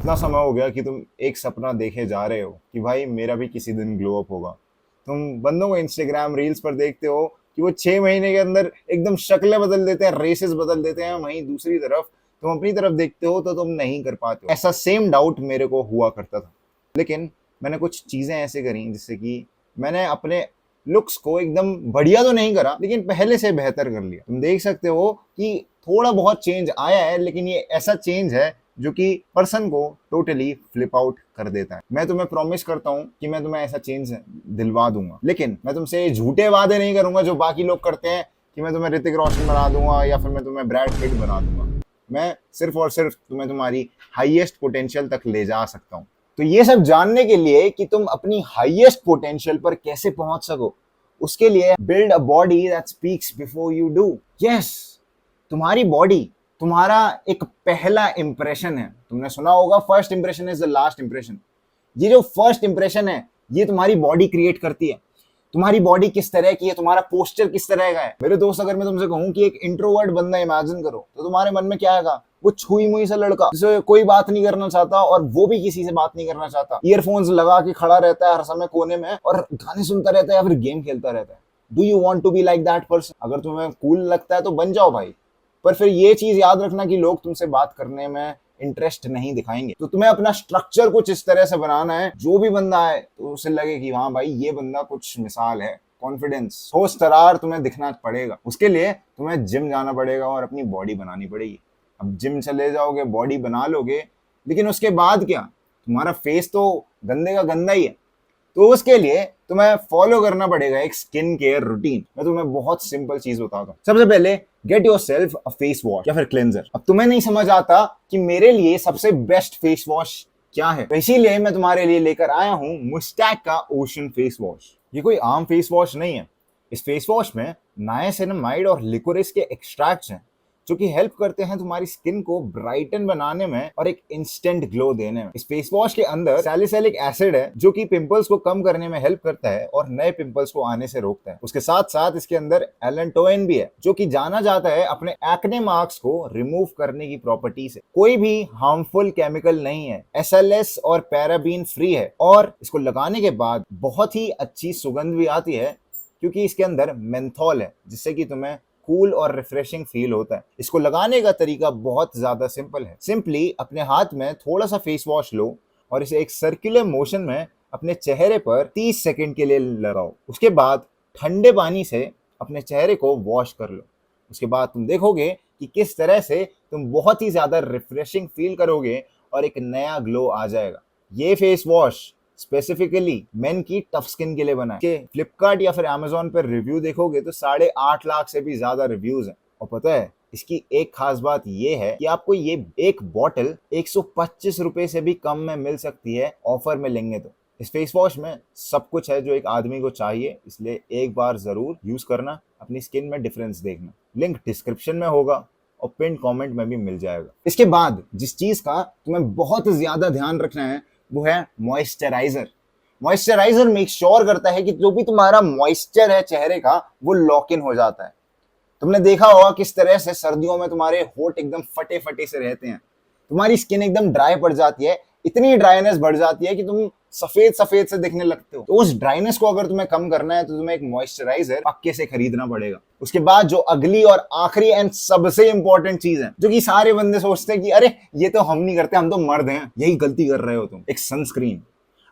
इतना समय हो गया कि तुम एक सपना देखे जा रहे हो कि भाई मेरा भी किसी दिन ग्लो अप होगा। तुम बंदों को इंस्टाग्राम रील्स पर देखते हो कि वो 6 महीने के अंदर एकदम शक्लें बदल देते हैं, रेसेस बदल देते हैं। वहीं दूसरी तरफ तुम अपनी तरफ देखते हो तो तुम नहीं कर पाते हो। ऐसा सेम डाउट मेरे को हुआ करता था, लेकिन मैंने कुछ चीजें ऐसे करी जिससे कि मैंने अपने लुक्स को एकदम बढ़िया तो नहीं करा, लेकिन पहले से बेहतर कर लिया। तुम देख सकते हो कि थोड़ा बहुत चेंज आया है, लेकिन ये ऐसा चेंज है जो कि पर्सन को टोटली फ्लिप आउट कर देता है। मैं तुम्हें प्रॉमिस करता हूँ कि मैं तुम्हें ऐसा चेंज दिलवा दूंगा, लेकिन मैं तुमसे झूठे वादे नहीं करूंगा जो बाकी लोग करते हैं कि मैं तुम्हें ऋतिक रोशन बना दूंगा या फिर मैं तुम्हें ब्रैड पिट बना दूंगा। मैं सिर्फ और सिर्फ तुम्हें तुम्हारी हाईएस्ट पोटेंशियल तक ले जा सकता हूँ। तो ये सब जानने के लिए कि तुम अपनी हाईएस्ट पोटेंशियल पर कैसे पहुंच सको, उसके लिए build a body that speaks before you do. Yes, तुम्हारी बॉडी तुम्हारा एक पहला इंप्रेशन है। तुमने सुना होगा first impression is the last impression. ये जो फर्स्ट इंप्रेशन है ये तुम्हारी बॉडी क्रिएट करती है। तुम्हारी बॉडी किस तरह की है, तुम्हारा पोस्चर किस तरह का है। मेरे दोस्त, अगर मैं तुमसे कहूं कि एक इंट्रोवर्ट बंदा इमेजिन करो तो तुम्हारे मन में क्या आएगा? वो छुई मुई सा लड़का जिसे कोई बात नहीं करना चाहता और वो भी किसी से बात नहीं करना चाहता, ईयरफोन्स लगा के खड़ा रहता है हर समय कोने में और गाने सुनता रहता है या फिर गेम खेलता रहता है। Do you want to be like that person? अगर तुम्हें कूल लगता है तो बन जाओ भाई, पर फिर ये चीज याद रखना कि लोग तुमसे बात करने में इंटरेस्ट नहीं दिखाएंगे। तो तुम्हें अपना स्ट्रक्चर कुछ इस तरह से बनाना है जो भी बंदा आए तो उसे लगे कि हाँ भाई ये बंदा कुछ मिसाल है। कॉन्फिडेंस, ठोस तरार तुम्हें दिखना पड़ेगा। उसके लिए तुम्हें जिम जाना पड़ेगा और अपनी बॉडी बनानी पड़ेगी। अब जिम चले जाओगे, बॉडी बना लोगे, लेकिन उसके बाद क्या? तुम्हारा फेस तो गंदे का गंदा ही है। तो उसके लिए तुम्हें फॉलो करना पड़ेगा एक स्किन केयर रूटीन। मैं तुम्हें बहुत सिंपल चीज बताता हूँ। सबसे पहले get your self a face wash या फिर क्लेंजर। अब तुम्हें नहीं समझ आता कि मेरे लिए सबसे बेस्ट फेस वॉश क्या है, तो इसीलिए मैं तुम्हारे लिए लेकर आया हूँ मुस्टैक का ओशन फेस वॉश। ये कोई आम फेस वॉश नहीं है। इस फेस वॉश में नायासिनामाइड और लिकोरिस के एक्सट्रैक्ट्स हैं जो कि हेल्प करते हैं तुम्हारी स्किन को ब्राइटन बनाने में और एक इंस्टेंट ग्लो देने में। इस फेस वॉश के अंदर सैलिसिलिक एसिड है जो कि पिंपल्स को कम करने में हेल्प करता है और नए पिंपल्स को आने से रोकता है। उसके साथ साथ इसके अंदर एलेंटोइन भी है जो कि जाना जाता है अपने एक्ने मार्क्स को रिमूव करने की प्रॉपर्टी से। कोई भी हार्मफुल केमिकल नहीं है, SLS और पैराबीन फ्री है और इसको लगाने के बाद बहुत ही अच्छी सुगंध भी आती है क्योंकि इसके अंदर मेंथोल है जिससे कि तुम्हें कूल और रिफ्रेशिंग फील होता है। इसको लगाने का तरीका बहुत ज्यादा सिंपल है। सिंपली अपने हाथ में थोड़ा सा फेस वॉश लो और इसे एक सर्कुलर मोशन में अपने चेहरे पर 30 सेकंड के लिए लगाओ। उसके बाद ठंडे पानी से अपने चेहरे को वॉश कर लो। उसके बाद तुम देखोगे कि किस तरह से तुम बहुत ही ज्यादा रिफ्रेशिंग फील करोगे और एक नया ग्लो आ जाएगा। ये फेस वॉश स्पेसिफिकली मेन की टफ स्किन के लिए बना है। फ्लिपकार्ट या फिर अमेजोन पर रिव्यू देखोगे तो 8.5 लाख से भी ज्यादा रिव्यूज हैं। और पता है इसकी एक खास बात ये है कि आपको ये एक बॉटल 125 रुपए से भी कम में मिल सकती है ऑफर में लेंगे तो। इस फेस वॉश में सब कुछ है जो एक आदमी को चाहिए, इसलिए एक बार जरूर यूज करना, अपनी स्किन में डिफरेंस देखना। लिंक डिस्क्रिप्शन में होगा और पिन कमेंट में भी मिल जाएगा। इसके बाद जिस चीज का तुम्हें बहुत ज्यादा ध्यान रखना है वो है मॉइस्चराइजर। मॉइस्चराइजर मेक श्योर करता है कि जो भी तुम्हारा मॉइस्चर है चेहरे का वो लॉक इन हो जाता है। तुमने देखा होगा किस तरह से सर्दियों में तुम्हारे होठ एकदम फटे फटे से रहते हैं, तुम्हारी स्किन एकदम ड्राई पड़ जाती है, इतनी ड्राइनेस बढ़ जाती है कि तुम सफेद सफेद से दिखने लगते हो। तो उस ड्राइनेस को अगर तुम्हें कम करना है तो तुम्हें एक मॉइस्चराइजर पक्के से खरीदना पड़ेगा। उसके बाद जो अगली और आखिरी एंड सबसे इंपॉर्टेंट चीज है जो कि सारे बंदे सोचते हैं कि अरे ये तो हम नहीं करते, हम तो मर्द हैं, यही गलती कर रहे हो तुम, एक सनस्क्रीन।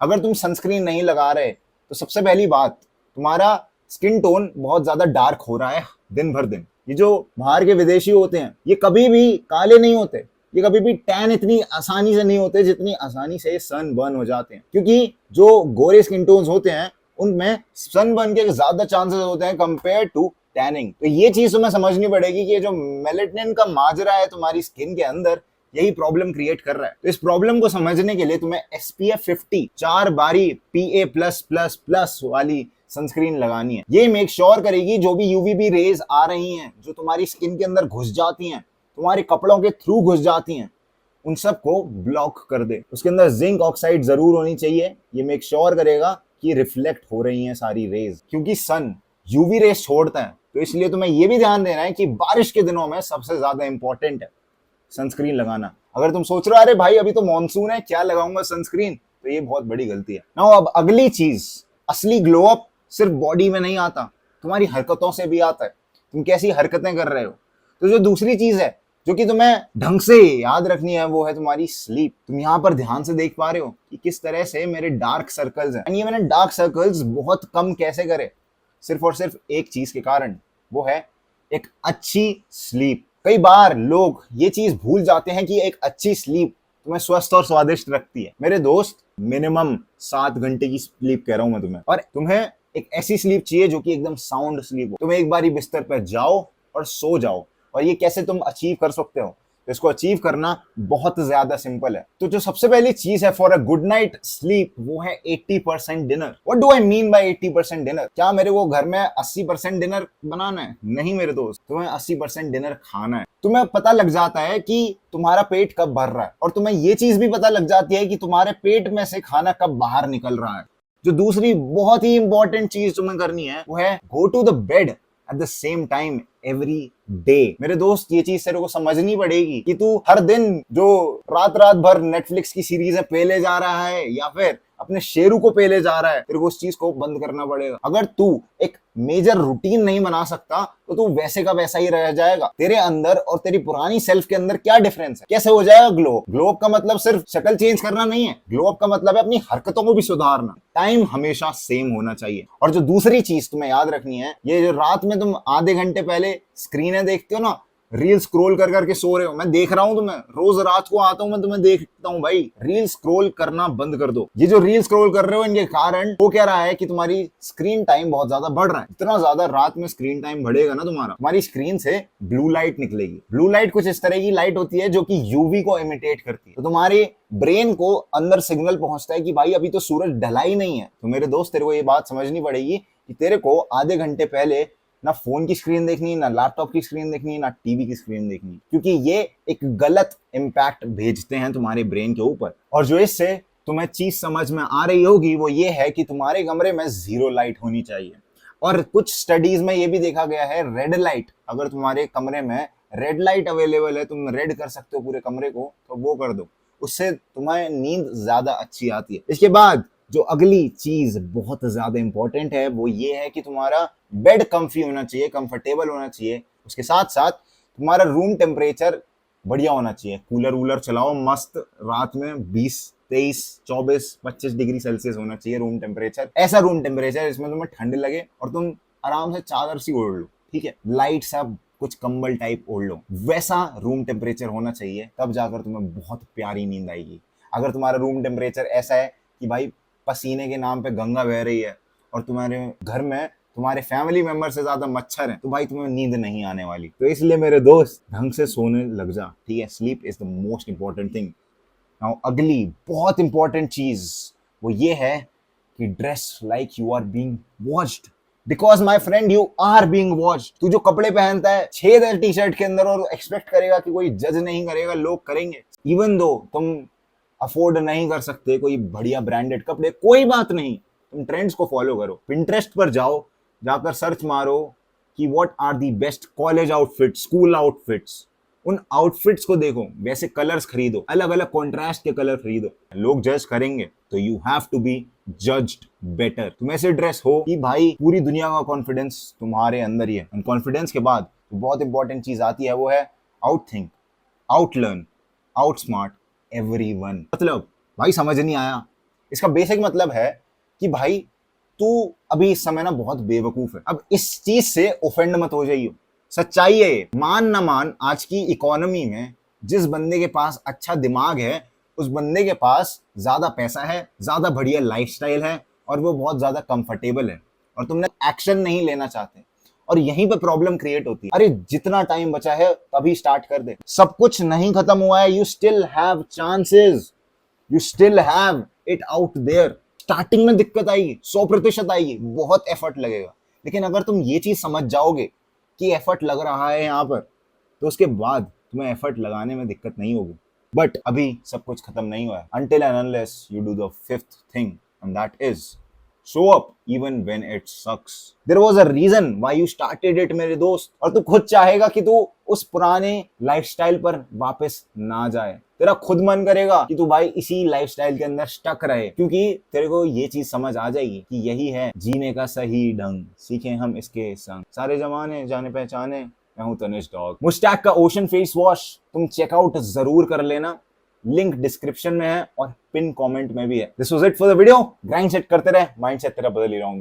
अगर तुम सनस्क्रीन नहीं लगा रहे तो सबसे पहली बात, तुम्हारा स्किन टोन बहुत ज्यादा डार्क हो रहा है दिन भर दिन। ये जो बाहर के विदेशी होते हैं ये कभी भी काले नहीं होते, ये कभी भी टैन इतनी आसानी से नहीं होते जितनी आसानी से सन बर्न हो जाते हैं, क्योंकि जो गोरे स्किन टोन्स होते हैं उनमें सन बर्न के ज्यादा चांसेस होते हैं कंपेयर टू टैनिंग। तो ये चीज तुम्हें समझनी पड़ेगी कि ये जो मेलेटनिन का माजरा है तुम्हारी स्किन के अंदर, यही प्रॉब्लम क्रिएट कर रहा है। तो इस प्रॉब्लम को समझने के लिए तुम्हें SPF 50 4 बारी PA+++ वाली सनस्क्रीन लगानी है। ये मेक श्योर करेगी जो भी UVB रेज आ रही हैं जो तुम्हारी स्किन के अंदर घुस जाती हैं, तुम्हारे कपड़ों के थ्रू घुस जाती हैं, उन सब को ब्लॉक कर दे। उसके अंदर जिंक ऑक्साइड जरूर होनी चाहिए। ये मेक श्योर करेगा कि रिफ्लेक्ट हो रही हैं सारी रेज, क्योंकि सन UV रेज छोड़ता है। तो इसलिए तुम्हें ये भी ध्यान देना है कि बारिश के दिनों में सबसे ज्यादा इंपॉर्टेंट है। सनस्क्रीन लगाना। अगर तुम सोच रहे हो अरे भाई अभी तो मॉनसून है क्या लगाऊंगा सनस्क्रीन, तो ये बहुत बड़ी गलती है। नाउ अब अगली चीज, असली ग्लो अप सिर्फ बॉडी में नहीं आता, तुम्हारी हरकतों से भी आता है। तुम कैसी हरकतें कर रहे हो। तो जो दूसरी चीज है जो कि तुम्हें ढंग से याद रखनी है वो है तुम्हारी स्लीप। तुम यहाँ पर ध्यान से देख पा रहे हो कि किस तरह से मेरे डार्क सर्कल्स हैं। ये मैंने डार्क सर्कल्स बहुत कम कैसे करे, सिर्फ और सिर्फ एक चीज के कारण, वो है एक अच्छी स्लीप। कई बार लोग ये चीज भूल जाते हैं कि एक अच्छी स्लीप तुम्हें स्वस्थ और स्वादिष्ट रखती है। मेरे दोस्त, मिनिमम 7 घंटे की स्लीप कह रहा हूं मैं तुम्हें, और तुम्हें एक ऐसी स्लीप चाहिए जो कि एकदम साउंड स्लीप हो। तुम्हें एक बार ही बिस्तर पर जाओ और सो जाओ। और ये कैसे तुम अचीव कर सकते हो, तो इसको अचीव करना बहुत ज्यादा सिंपल है। तो जो सबसे पहली चीज है for a good night sleep वो है 80% dinner. What do I mean by 80% dinner? क्या मेरे को घर में 80% डिनर बनाना है? नहीं मेरे दोस्त, तुम्हें 80% डिनर खाना है। तुम्हें पता लग जाता है कि तुम्हारा पेट कब भर रहा है, और तुम्हें ये चीज भी पता लग जाती है कि तुम्हारे पेट में से खाना कब बाहर निकल रहा है। जो दूसरी बहुत ही इंपॉर्टेंट चीज तुम्हें करनी है वो है go to the bed at the same time every day. मेरे दोस्त, ये चीज तेरे को समझनी पड़ेगी कि तू हर दिन जो रात रात भर नेटफ्लिक्स की सीरीज पेले जा रहा है या फिर अपने शेरू को पेले जा रहा है, तेरे को उस चीज को बंद करना पड़ेगा। अगर तू एक मेजर रूटीन नहीं बना सकता तो तू वैसे का वैसा ही रह जाएगा। तेरे अंदर और तेरी पुरानी सेल्फ के अंदर क्या डिफरेंस है? कैसे हो जाएगा ग्लो? ग्लो अप का मतलब सिर्फ शक्ल चेंज करना नहीं है, ग्लो अप का मतलब है अपनी हरकतों को भी सुधारना। टाइम हमेशा सेम होना चाहिए। और जो दूसरी चीज तुम्हें याद रखनी है, ये जो रात में तुम आधे घंटे पहले स्क्रीनें देखते हो ना, रील स्क्रॉल कर करके सो रहे हो, मैं देख रहा हूं तुम्हें, रोज रात को आता हूं मैं तुम्हें देखता हूं भाई, रील स्क्रॉल करना बंद कर दो। ये जो रील स्क्रॉल कर रहे हो इनके कारण वो क्या रहा है कि तुम्हारी स्क्रीन टाइम बहुत ज्यादा बढ़ रहा है। इतना ज्यादा रात में स्क्रीन टाइम बढ़ेगा ना तुम्हारी स्क्रीन से ब्लू लाइट निकलेगी। ब्लू लाइट कुछ इस तरह की लाइट होती है जो कि यूवी को इमिटेट करती है। तो तुम्हारे ब्रेन को अंदर सिग्नल पहुंचता है कि भाई अभी तो सूरज ढला ही नहीं है। तो मेरे दोस्त, तेरे को ये बात समझनी पड़ेगी कि तेरे को आधे घंटे पहले ना फोन की स्क्रीन देखनी, ना लैपटॉप की स्क्रीन देखनी, ना टीवी की स्क्रीन देखनी, क्योंकि ये एक गलत इंपैक्ट भेजते हैं तुम्हारे ब्रेन के ऊपर। और जो इससे तुम्हें चीज समझ में आ रही होगी वो ये है कि तुम्हारे कमरे में 0 लाइट होनी चाहिए। और कुछ स्टडीज में ये भी देखा गया है, रेड लाइट, अगर तुम्हारे कमरे में रेड लाइट अवेलेबल है, तुम रेड कर सकते हो पूरे कमरे को, तो वो कर दो, उससे तुम्हें नींद ज्यादा अच्छी आती है। इसके बाद जो अगली चीज बहुत ज्यादा इंपॉर्टेंट है वो ये है कि तुम्हारा बेड कंफी होना चाहिए, कंफर्टेबल होना चाहिए। उसके साथ साथ तुम्हारा रूम टेम्परेचर बढ़िया होना चाहिए। कूलर वूलर चलाओ मस्त, रात में 20, 23, 24, 25 डिग्री सेल्सियस होना चाहिए रूम टेम्परेचर। ऐसा रूम टेम्परेचर जिसमें तुम्हें ठंड लगे और तुम आराम से चादर सी ओढ़ लो, ठीक है, लाइट सब कुछ कंबल टाइप ओढ़ लो, वैसा रूम टेम्परेचर होना चाहिए। तब जाकर तुम्हें बहुत प्यारी नींद आएगी। अगर तुम्हारा रूम टेम्परेचर ऐसा है कि भाई पसीने के नाम पे गंगा बह रही है और तुम्हारे घर में तुम्हारे फैमिली मेंबर से ज्यादा मच्छर है, तो भाई तुम्हें नींद नहीं आने वाली। तो इसलिए मेरे दोस्त, ढंग से सोने लग जा, ठीक है। Sleep is the most important thing. Now अगली बहुत इंपॉर्टेंट चीज वो ये है कि dress like you are being watched, because my friend you are being watched. तू जो कपड़े पहनता है, छेद है टी शर्ट के अंदर, और एक्सपेक्ट करेगा कि कोई जज नहीं करेगा, लोग करेंगे। इवन दो तुम अफोर्ड नहीं कर सकते कोई बढ़िया ब्रांडेड कपड़े, कोई बात नहीं, तुम ट्रेंड्स को फॉलो करो। पिंटरेस्ट पर जाओ, जाकर सर्च मारो कि what are the best college outfits, school outfits, उन आउटफिट्स को देखो, वैसे कलर्स खरीदो, अलग अलग कॉन्ट्रास्ट के कलर खरीदो। लोग जज करेंगे तो you have to be judged better. तुम ऐसे ड्रेस हो कि भाई पूरी दुनिया का कॉन्फिडेंस तुम्हारे अंदर ही है। और कॉन्फिडेंस के बाद तो बहुत इंपॉर्टेंट चीज आती है, वो है out think, out learn, out smart everyone. मतलब भाई समझ नहीं आया? इसका बेसिक मतलब है कि भाई तू अभी इस समय ना बहुत बेवकूफ है। अब इस चीज से ऑफेंड मत हो जाइयो, सच्चाई है। मान ना मान, आज की इकोनॉमी में जिस बंदे के पास अच्छा दिमाग है उस बंदे के पास ज्यादा पैसा है, ज्यादा बढ़िया लाइफस्टाइल है, और वो बहुत ज्यादा कंफर्टेबल है, और तुमने एक्शन नहीं लेना चाहते। और यहीं पे प्रॉब्लम क्रिएट होती है। अरे जितना टाइम बचा है तभी स्टार्ट कर दे, सब कुछ नहीं खत्म हुआ है, you still have chances, you still have it out there. Starting में दिक्कत आएगी, 100% आएगी, बहुत एफर्ट लगेगा, लेकिन अगर तुम ये चीज समझ जाओगे कि एफर्ट लग रहा है यहाँ पर, तो उसके बाद तुम्हें एफर्ट लगाने में दिक्कत नहीं होगी। बट अभी सब कुछ खत्म नहीं हुआ है, until and unless you do the 5th thing, and that is show up even when it sucks. There was a reason why you started it मेरे दोस्त, और तू खुद चाहेगा कि तू उस पुराने लाइफस्टाइल पर वापस ना जाए। तेरा खुद मन करेगा कि तू भाई इसी लाइफस्टाइल के अंदर स्टक रहे, क्योंकि तेरे को ये चीज समझ आ जाएगी कि यही है जीने का सही ढंग, सीखे हम इसके संग। सारे जमाने जाने पहचाने, मैं हूं तनिष डॉग। मुस्टैक का ओशन फेस वॉश तुम चेकआउट जरूर कर लेना, लिंक डिस्क्रिप्शन में है और पिन कमेंट में भी है। This was it for the video. Grind set करते रहे, माइंडसेट तेरा बदल ही रहा हूँ।